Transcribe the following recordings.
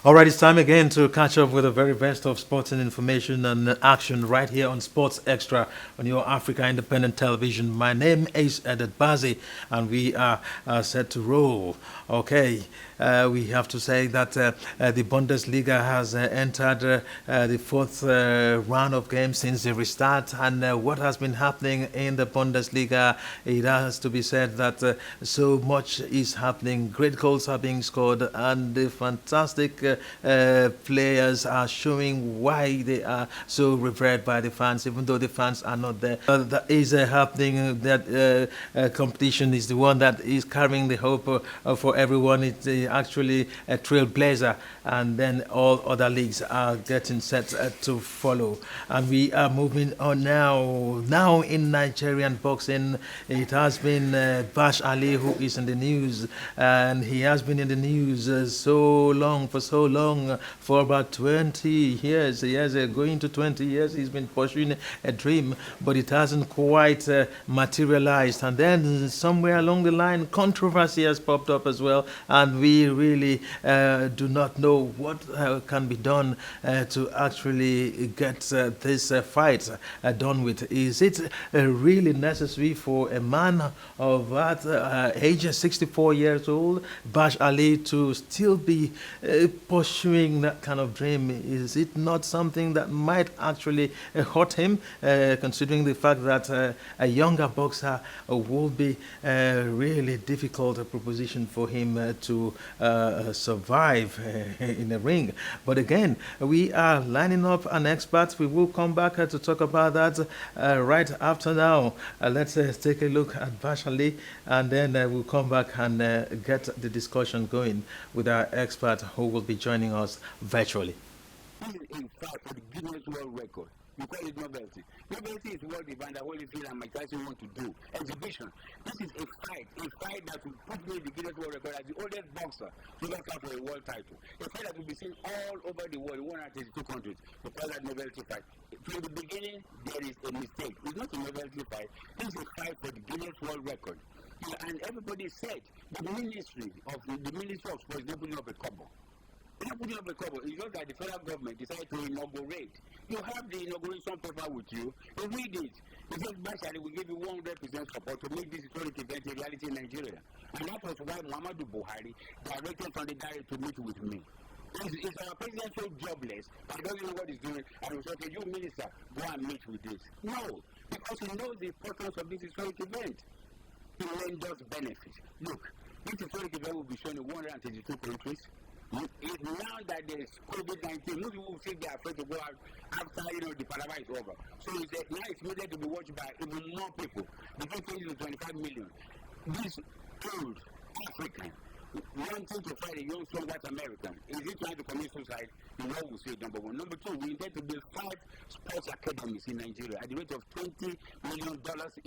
All right, it's time again to catch up with the very best of sporting information and action right here on Sports Extra on your Africa Independent Television. My name is Edith Bazi, and we are set to roll. Okay, we have to say that the Bundesliga has entered the fourth round of games since the restart, and what has been happening in the Bundesliga, it has to be said that so much is happening. Great goals are being scored, and the fantastic players are showing why they are so revered by the fans, even though the fans are not there. That is happening. That competition is the one that is carrying the hope for everyone. It's actually a trailblazer, and then all other leagues are getting set to follow. And we are moving on now. Now in Nigerian boxing, it has been Bash Ali who is in the news, and he has been in the news for so long, for about 20 years. Yes, going to 20 years, he's been pursuing a dream, but it hasn't quite materialized. And then somewhere along the line, controversy has popped up as well, and we really do not know what can be done to actually get this fight done with. Is it really necessary for a man of that age, 64 years old, Bash Ali, to still be pursuing that kind of dream? Is it not something that might actually hurt him, considering the fact that a younger boxer will be a really difficult proposition for him to survive in a ring? But again, we are lining up an expert. We will come back to talk about that right after now. Let's take a look at Bash Ali, and then we'll come back and get the discussion going with our expert who will be joining us virtually. This is in fact for the Guinness World Record. You call it novelty. Novelty is what Evander Holyfield and Mike Tyson want to do. Exhibition. This is a fight that will put me in the Guinness World Record as the oldest boxer to ever fight for a world title. A fight that will be seen all over the world, 132 countries, to call that novelty fight. From the beginning, there is a mistake. It's not a novelty fight. This is a fight for the Guinness World Record. And everybody said the Ministry of Sports is not putting up a couple. They're not putting up a couple. It's just that the federal government decided to inaugurate. You have the inauguration paper with you. You read it. It says basically we give you 100% support to make this historic event a reality in Nigeria. And that was why Muhammadu Buhari directed from the direct to meet with me. Is our president so jobless that he doesn't know what he's doing, and he said, okay, you minister, go and meet with this? No, because he knows the importance of this historic event. He renders benefit. Look, this historic event will be shown in 132 countries. It's now that there is COVID-19, most people will think they are afraid to go out after the Palava is over. So now it's needed to be watched by even more people, between 20 to 25 million. This old African wanting to fight a young, strong white American, is he trying to commit suicide? The world will say number one. Number two, we intend to build 5 sports academies in Nigeria at the rate of $20 million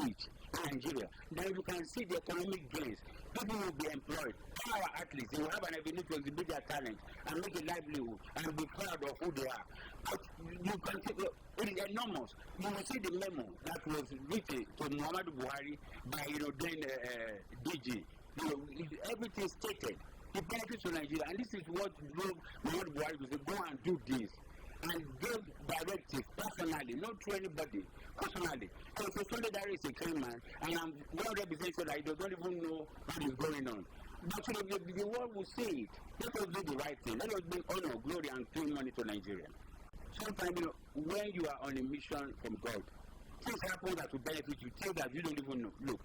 each in Nigeria. Then you can see the economic gains. People will be employed. Our athletes, they will have an avenue to exhibit their talent and make a livelihood and be proud of who they are. But you can see, it is enormous. You will see the memo that was written to Muhammadu Buhari by, then DG. Everything stated. The benefits to Nigeria, and this is what drove Muhammadu Buhari to say, go and do this. And give directive personally, not to anybody, personally. So if Solidarity is a clean man, and I'm 100% sure that he does not even know what is going on. But the world will see it. Let us do the right thing. Let us bring honor, glory, and clean money to Nigeria. Sometimes, when you are on a mission from God, things happen that will benefit you, things that you don't even know. Look,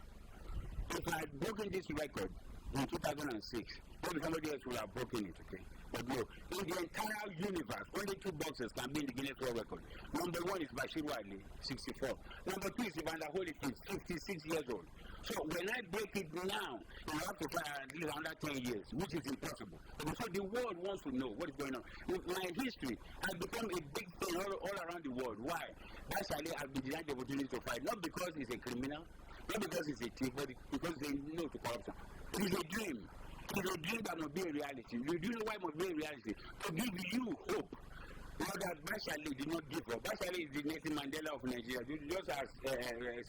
if I had broken this record in 2006, maybe somebody else would have broken it, okay? But no, in the entire universe, only 2 boxers can be in the Guinness World Record. Number 1 is Bashiru Ali, 64. Number 2 is Evander Holyfield, 56 years old. So when I break it now, you have to try at least another 10 years, which is impossible. So the world wants to know what is going on. My history has become a big thing all around the world. Why? Bash Ali has been denied the opportunity to fight, not because he's a criminal, not because he's a thief, but because they know to corruption. It is a dream. It is a dream that must be a reality. You do know why it must be a reality? To give you hope You know that Bashali did not give up. Bashali is the Nelson Mandela of Nigeria, just as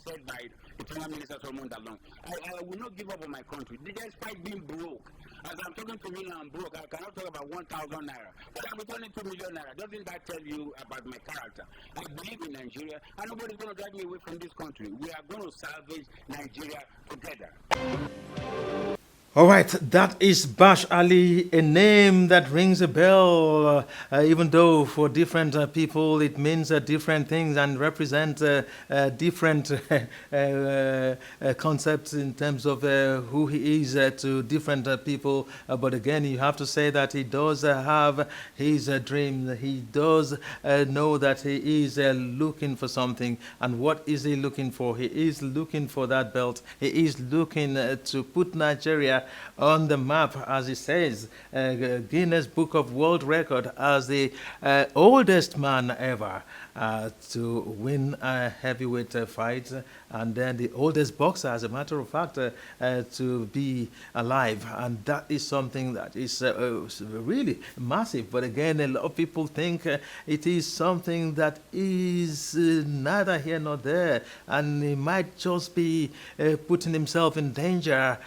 said by the former minister Solomon Dalong. I will not give up on my country. Despite being broke, as I'm talking to you now, I'm broke. I cannot talk about 1,000 naira, but I'm returning 2 million naira. Doesn't that tell you about my character? I believe in Nigeria, and nobody's going to drive me away from this country. We are going to salvage Nigeria together. All right, that is Bash Ali, a name that rings a bell, even though for different people it means different things and represent different concepts in terms of who he is to different people. But again, you have to say that he does have his dream. He does know that he is looking for something. And what is he looking for? He is looking for that belt. He is looking to put Nigeria on the map, as it says, Guinness Book of World Record as the oldest man ever to win a heavyweight fight, and then the oldest boxer, as a matter of fact, to be alive. And that is something that is really massive. But again, a lot of people think it is something that is neither here nor there, and he might just be putting himself in danger,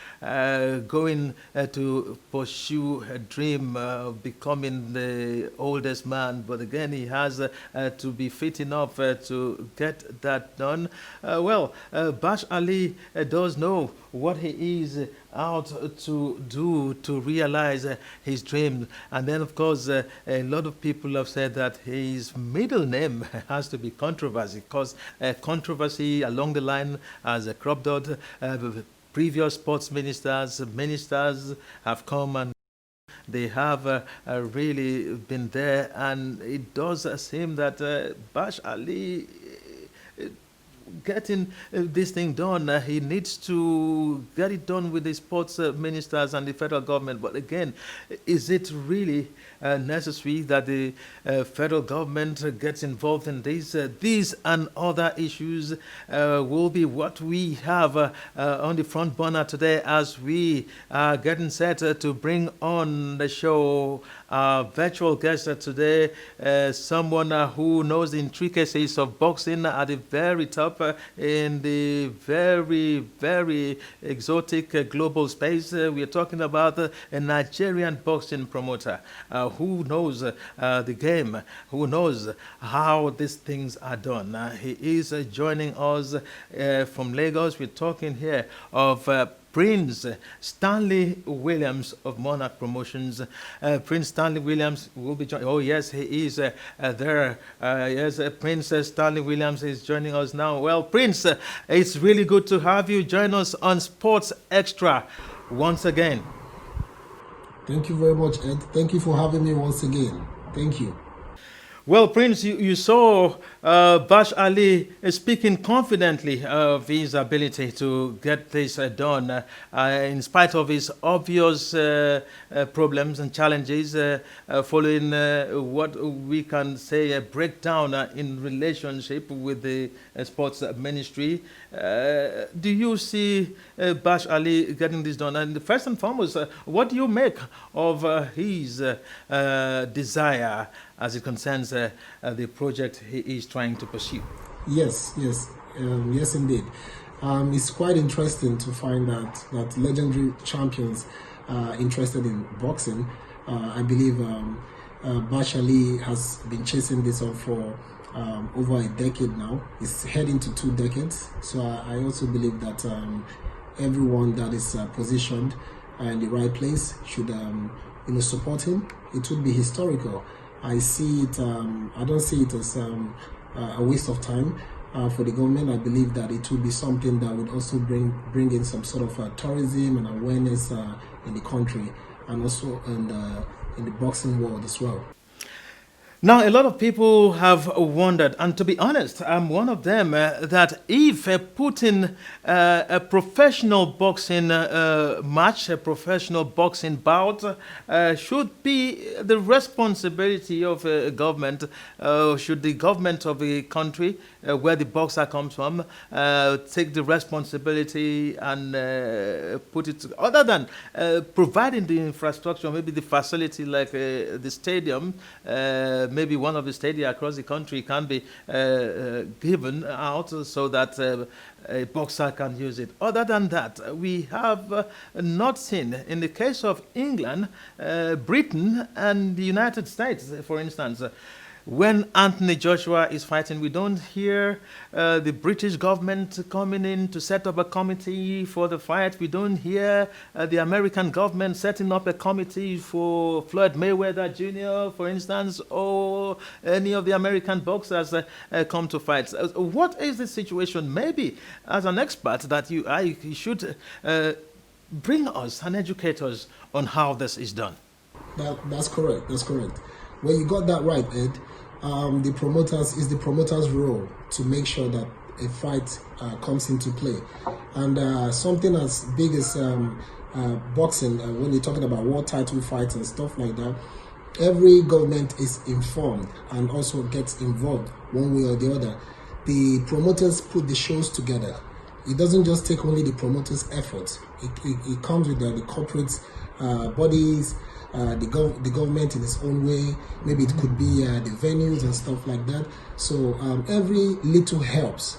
going to pursue a dream of becoming the oldest man. But again, he has to be fit enough to get that done. Bash Ali does know what he is out to do to realize his dream. And then, of course, a lot of people have said that his middle name has to be Controversy, because controversy along the line as a crop dot. Previous sports ministers have come and they have really been there, and it does seem that Bash Ali getting this thing done, he needs to get it done with the sports ministers and the federal government. But again, is it really necessary that the federal government gets involved in this? These and other issues will be what we have on the front burner today as we are getting set to bring on the show our virtual guest today, someone who knows the intricacies of boxing at the very top in the very, very exotic global space. We are talking about a Nigerian boxing promoter who knows the game, who knows how these things are done. He is joining us from Lagos. We're talking here of Prince Stanley Williams of Monarch Promotions. Prince Stanley Williams will be joining. Oh, yes, he is there. Yes, Prince Stanley Williams is joining us now. Well, Prince, it's really good to have you join us on Sports Extra once again. Thank you very much, Ed. Thank you for having me once again. Thank you. Well, Prince, you saw Bash Ali speaking confidently of his ability to get this done, in spite of his obvious problems and challenges following what we can say a breakdown in relationship with the sports ministry. Do you see Bash Ali getting this done? And first and foremost, what do you make of his desire as it concerns the project he is trying to pursue? Yes, indeed. It's quite interesting to find that legendary champions are interested in boxing. I believe Bash Ali has been chasing this on for over a decade now. It's heading to 2 decades. So I also believe that everyone that is positioned in the right place should support him. It would be historical. I see it. I don't see it as a waste of time for the government. I believe that it would be something that would also bring in some sort of tourism and awareness in the country, and also in the boxing world as well. Now, a lot of people have wondered, and to be honest, I'm one of them, that if putting a professional boxing match, a professional boxing bout, should be the responsibility of a government, should the government of the country where the boxer comes from take the responsibility and put it, other than providing the infrastructure, maybe the facility like the stadium, maybe one of the stadia across the country can be given out so that a boxer can use it. Other than that, we have not seen, in the case of England, Britain, and the United States, for instance, when Anthony Joshua is fighting, we don't hear the British government coming in to set up a committee for the fight. We don't hear the American government setting up a committee for Floyd Mayweather Jr., for instance, or any of the American boxers come to fight. What is the situation? Maybe as an expert that you should bring us and educate us on how this is done. That's correct. That's correct. Well, you got that right, Ed. The promoters' role to make sure that a fight comes into play, and something as big as boxing. When you're talking about world title fights and stuff like that, every government is informed and also gets involved one way or the other. The promoters put the shows together. It doesn't just take only the promoters' efforts. It comes with the corporate bodies. The government in its own way. Maybe it could be the venues and stuff like that. So every little helps,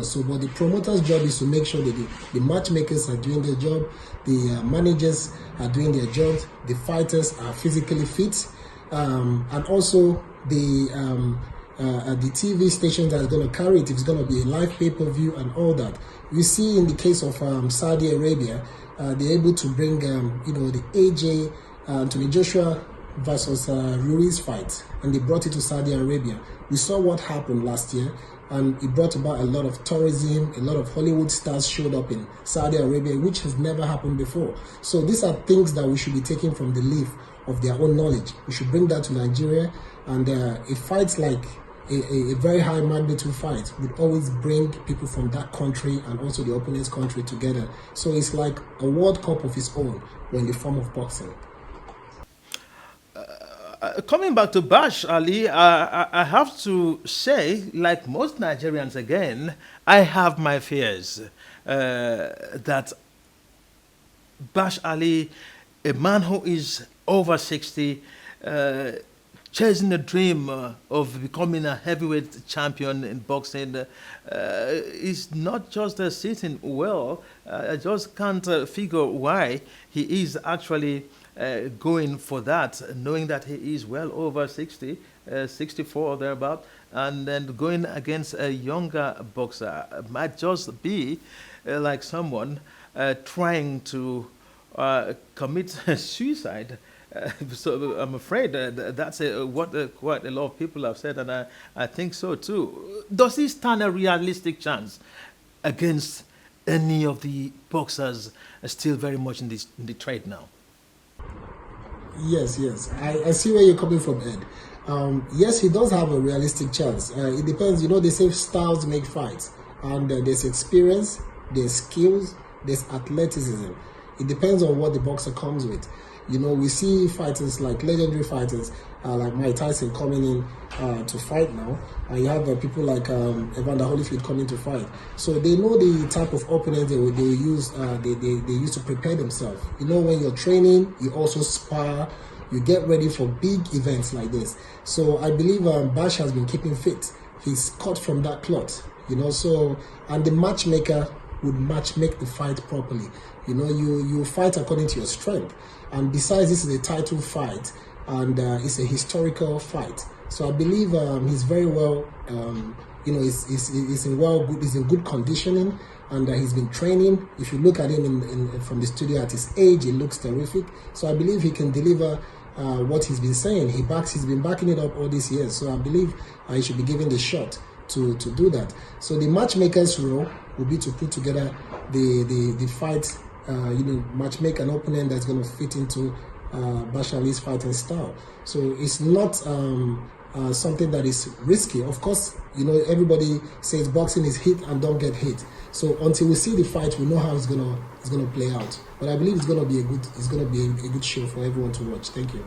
So, but the promoter's job is to make sure that the matchmakers are doing their job, the managers are doing their jobs, the fighters are physically fit, and also the TV station that is going to carry it, if it's going to be a live pay-per-view and all that. We see in the case of Saudi Arabia, they're able to bring the AJ. Anthony Joshua versus Ruiz fight, and they brought it to Saudi Arabia. We saw what happened last year, and it brought about a lot of tourism. A lot of Hollywood stars showed up in Saudi Arabia, which has never happened before. So these are things that we should be taking from the leaf of their own knowledge. We should bring that to Nigeria, and a fight like a very high magnitude fight would always bring people from that country and also the opponent's country together. So it's like a World Cup of its own, in the form of boxing. Coming back to Bash Ali, I have to say, like most Nigerians again, I have my fears that Bash Ali, a man who is over 60, chasing a dream of becoming a heavyweight champion in boxing, is not just sitting well. I just can't figure why he is actually going for that, knowing that he is well over 60, 64 or thereabout, and then going against a younger boxer might just be like someone trying to commit suicide. So I'm afraid that's what quite a lot of people have said, and I think so too. Does he stand a realistic chance against any of the boxers still very much in the trade now? Yes. I see where you're coming from, Ed. Yes, he does have a realistic chance. It depends. They say styles make fights, and there's experience, there's skills, there's athleticism. It depends on what the boxer comes with. We see fighters like legendary fighters like Mike Tyson coming in to fight now, and you have people like Evander Holyfield coming to fight. So they know the type of opponent they use. They use to prepare themselves. When you're training, you also spar. You get ready for big events like this. So I believe Bash has been keeping fit. He's cut from that cloth. So, and the matchmaker would matchmake the fight properly. You fight according to your strength. And besides, this is a title fight, and it's a historical fight. So I believe he's very well. He's in good conditioning, and he's been training. If you look at him from the studio at his age, he looks terrific. So I believe he can deliver what he's been saying. He's been backing it up all these years. So I believe he should be given the shot to do that. So the matchmaker's role will be to put together the fight. Matchmake an opponent that's going to fit into Bash Ali's fighting style. So it's not something that is risky. Of course, everybody says boxing is hit and don't get hit. So until we see the fight, we know how it's gonna play out. But I believe it's gonna be a good show for everyone to watch. Thank you.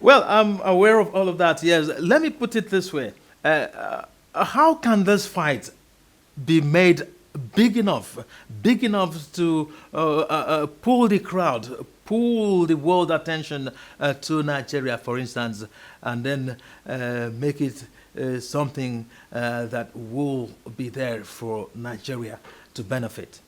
Well, I'm aware of all of that. Yes, let me put it this way: how can this fight be made big enough to pull the crowd, pull the world attention to Nigeria, for instance, and then make it something that will be there for Nigeria to benefit.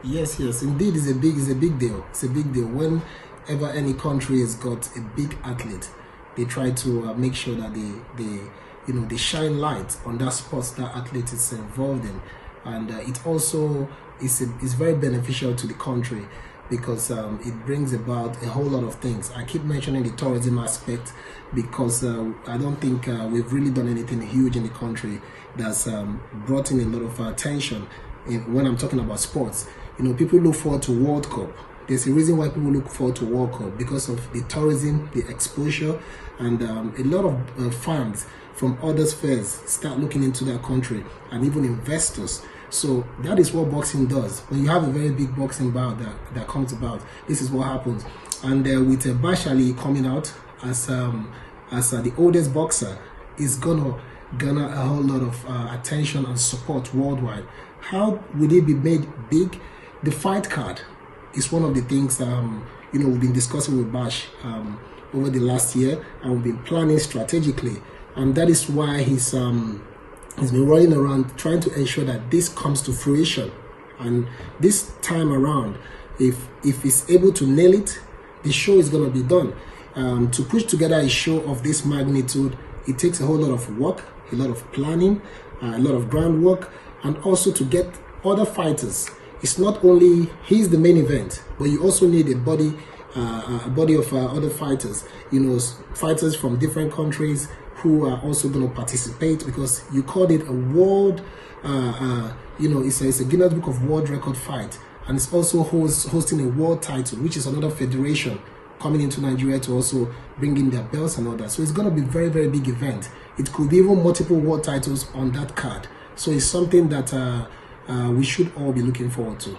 Yes, yes, indeed, it's a big deal. It's a big deal. Whenever any country has got a big athlete, they try to make sure that they shine light on that sports that athlete is involved in, and it also is very beneficial to the country because it brings about a whole lot of things. I keep mentioning the tourism aspect because I don't think we've really done anything huge in the country that's brought in a lot of attention when I'm talking about sports. People look forward to World Cup. There's a reason why people look forward to World Cup because of the tourism, the exposure, and a lot of fans from other spheres start looking into that country, and even investors. So that is what boxing does. When you have a very big boxing bout that comes about, this is what happens. And with Bash Ali coming out as the oldest boxer, is gonna garner a whole lot of attention and support worldwide. How will it be made big? The fight card is one of the things we've been discussing with Bash over the last year, and we've been planning strategically, and that is why he's been running around trying to ensure that this comes to fruition. And this time around, if he's able to nail it, the show is going to be done. To put together a show of this magnitude, it takes a whole lot of work, a lot of planning, a lot of groundwork, and also to get other fighters. It's not only he's the main event, but you also need a body of other fighters. Fighters from different countries who are also going to participate, because you called it a world. It's a Guinness Book of World Record fight, and it's also hosting a world title, which is another federation coming into Nigeria to also bring in their belts and all that. So it's going to be a very, very big event. It could be even multiple world titles on that card. So it's something that we should all be looking forward to.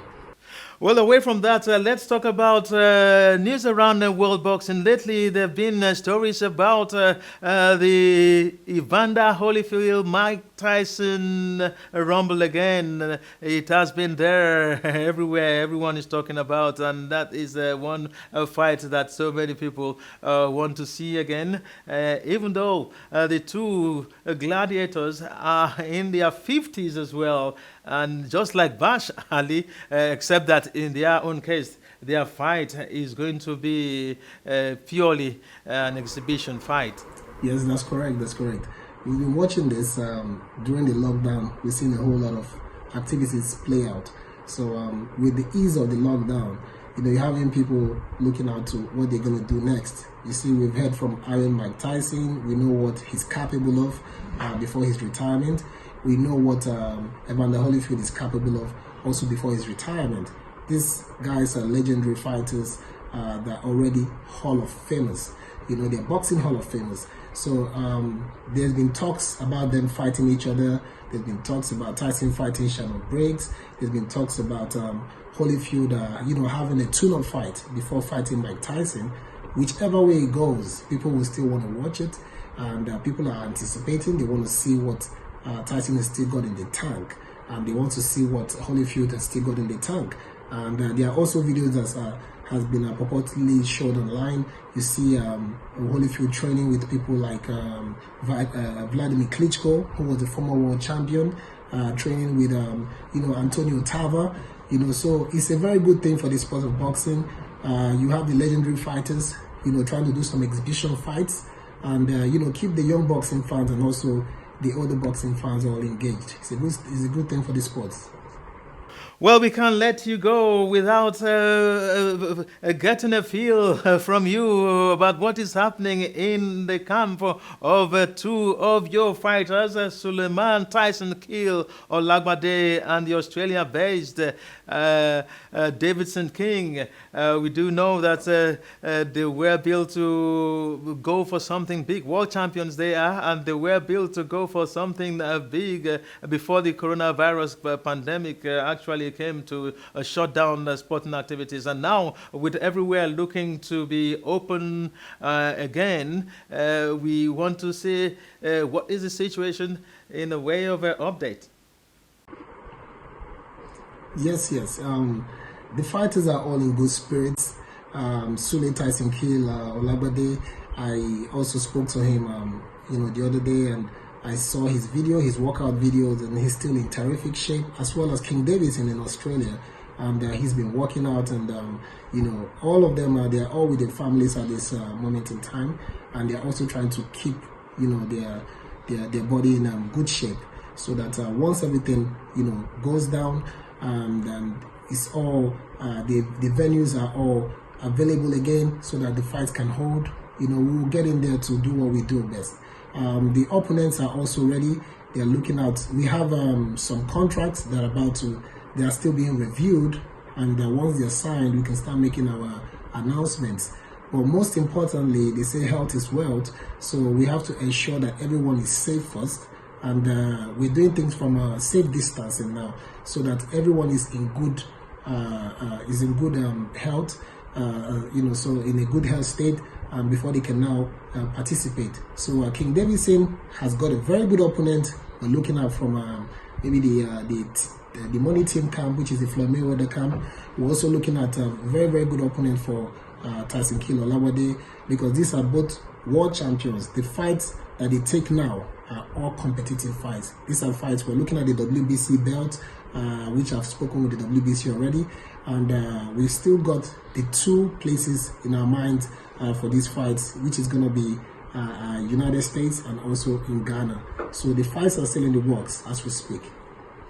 Well, away from that, let's talk about news around world boxing. Lately, there have been stories about the Evander Holyfield, Mike Tyson rumble again. It has been there everywhere. Everyone is talking about, and that is one fight that so many people want to see again. Even though the two gladiators are in their 50s as well, and just like Bash Ali, except that in their own case, their fight is going to be purely an exhibition fight. Yes, that's correct. That's correct. We've been watching this during the lockdown. We've seen a whole lot of activities play out. So with the ease of the lockdown, you're having people looking out to what they're going to do next. You see, we've heard from Iron Mike Tyson. We know what he's capable of before his retirement. We know what Evander Holyfield is capable of also before his retirement. These guys are legendary fighters that are already Hall of Famers. They're boxing Hall of Famers. So there's been talks about them fighting each other. There's been talks about Tyson fighting Shannon Briggs. There's been talks about Holyfield, having a tune-up fight before fighting Mike Tyson. Whichever way it goes, people will still want to watch it, and people are anticipating. They want to see what Tyson has still got in the tank, and they want to see what Holyfield has still got in the tank. And there are also videos that has been purportedly showed online. You see Holyfield training with people like Vladimir Klitschko, who was the former world champion, training with Antonio Tava. So it's a very good thing for the sport of boxing. You have the legendary fighters, trying to do some exhibition fights, and keep the young boxing fans and also the older boxing fans all engaged. It's a good thing for the sports. Well, we can't let you go without getting a feel from you about what is happening in the camp of two of your fighters, Suleiman Tyson Kill Olagbade and the Australia-based Davidson King. We do know that they were built to go for something big. World champions they are, and they were built to go for something big before the coronavirus pandemic actually came to shut down sporting activities. And now, with everywhere looking to be open again, we want to see what is the situation in a way of an update. Yes, yes. The fighters are all in good spirits. Sule Tyson Kill, Olabade, I also spoke to him, the other day, and I saw his video, his workout videos, and he's still in terrific shape, as well as King Davidson in Australia. And he's been working out, and all of them, they're all with their families at this moment in time, and they're also trying to keep, their body in good shape, so that once everything, goes down, and it's all the venues are all available again, so that the fights can hold. We'll get in there to do what we do best. The opponents are also ready. They're looking out. We have some contracts that they are still being reviewed, and once they're signed, we can start making our announcements. But most importantly, they say health is wealth, so we have to ensure that everyone is safe first, and we're doing things from a safe distancing now, so that everyone is in good health, so in a good health state, before they can now participate. So King Davidson has got a very good opponent. We're looking at from maybe the money team camp, which is the Floyd Mayweather camp. We're also looking at a very, very good opponent for Tyson Kill Olawade, because these are both world champions. The fights that they take now are all competitive fights. These are fights. We're looking at the WBC belt, which I've spoken with the WBC already, and we've still got the 2 places in our minds for these fights, which is going to be United States and also in Ghana. So the fights are still in the works as we speak.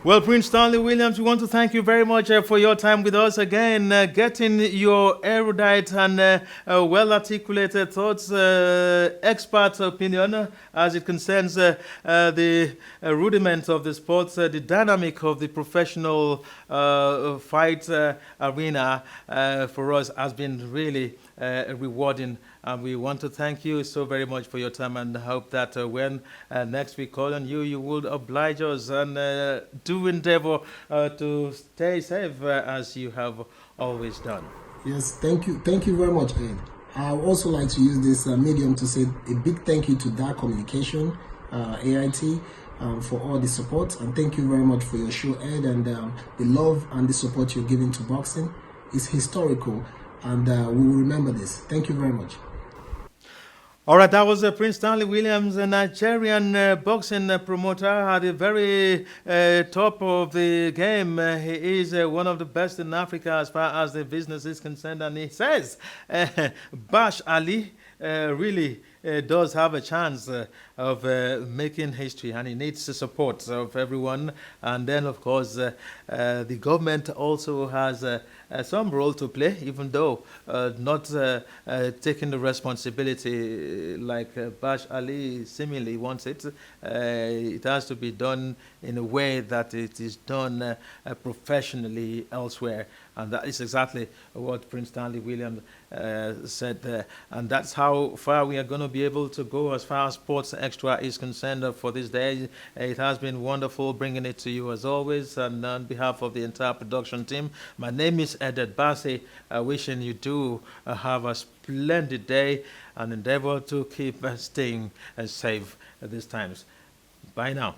Well, Prince Stanley Williams, we want to thank you very much for your time with us again, getting your erudite and well-articulated thoughts, expert opinion as it concerns the rudiments of the sports, the dynamic of the professional fight arena for us has been really rewarding. And we want to thank you so very much for your time, and hope that when next we call on you, you will oblige us and do endeavor to stay safe as you have always done. Yes, thank you very much, Ed. I would also like to use this medium to say a big thank you to Dark Communication, AIT, for all the support, and thank you very much for your show, Ed, and the love and the support you're giving to boxing is historical, and we will remember this. Thank you very much. All right, that was Prince Stanley Williams, a Nigerian boxing promoter at the very top of the game. He is one of the best in Africa as far as the business is concerned, and he says Bash Ali really does have a chance of making history, and he needs the support of everyone. And then, of course, the government also has some role to play, even though not taking the responsibility like Bash Ali seemingly wants it. It has to be done in a way that it is done professionally elsewhere. And that is exactly what Prince Stanley Williams said there. And that's how far we are going to be able to go as far as Sports Extra is concerned for this day. It has been wonderful bringing it to you as always. And on behalf of the entire production team, my name is Edet Bassi. Wishing you do have a splendid day and endeavor to keep staying safe at these times. Bye now.